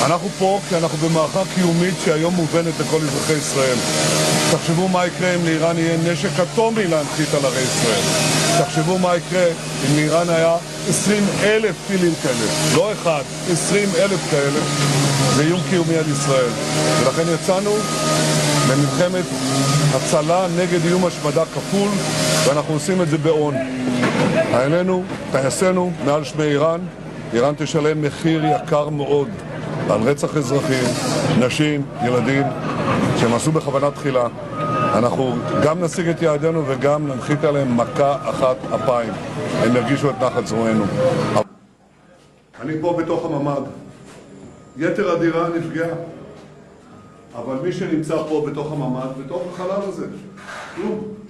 אנחנו פה כי אנחנו במערכה קיומית שהיום מובנת לכל אזרחי ישראל. תחשבו מה יקרה אם לאיראן יהיה נשק אטומי להנחית על ערי ישראל. תחשבו מה יקרה אם לאיראן היה 20,000 טילים כאלה. לא אחד, 20,000 כאלה. זה איום קיומי על ישראל. ולכן יצאנו למלחמת הצלה נגד איום השמדה כפול, ואנחנו עושים את זה באון. חיילינו, טייסינו, מעל שמי איראן. איראן תשלם מחיר יקר מאוד על רצח אזרחים, נשים, ילדים, שהם עשו בכוונה תחילה. אנחנו גם נשיג את יעדינו וגם ננחית עליהם מכה אחת אפיים. הם ירגישו את נחת זרוענו. אני פה בתוך הממ"ד. יתר הדירה נפגעה. אבל מי שנמצא פה בתוך הממ"ד, בתוך החלל הזה,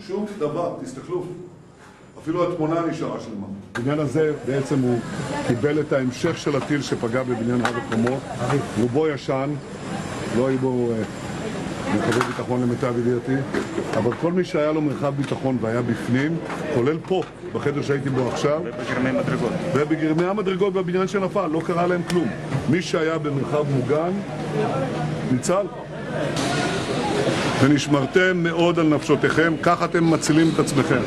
שום דבר, תסתכלו. אפילו התמונה נשארה שלמה. בבניין הזה בעצם הוא קיבל את ההמשך של הטיל שפגע בבניין הר וחומו. רובו ישן, לא היו בו מרחבי ביטחון למיטב ידיעתי, אבל כל מי שהיה לו מרחב ביטחון והיה בפנים, כולל פה, בחדר שהייתי בו עכשיו, ובגרמי המדרגות. ובגרמי המדרגות בבניין שנפל, לא קרה להם כלום. מי שהיה במרחב מוגן, ניצל. ונשמרתם מאוד על נפשותיכם, כך אתם מצילים את עצמכם.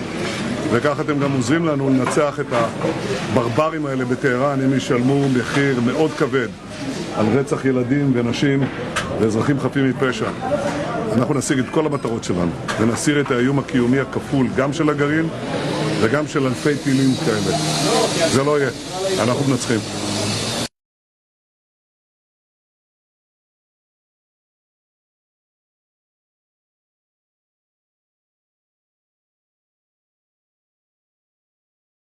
וכך אתם גם עוזרים לנו לנצח את הברברים האלה בטהרן, הם ישלמו מחיר מאוד כבד על רצח ילדים ונשים ואזרחים חפים מפשע. אנחנו נשיג את כל המטרות שלנו ונסיר את האיום הקיומי הכפול, גם של הגרעין וגם של אלפי טילים כאלה. זה לא יהיה, אנחנו מנצחים.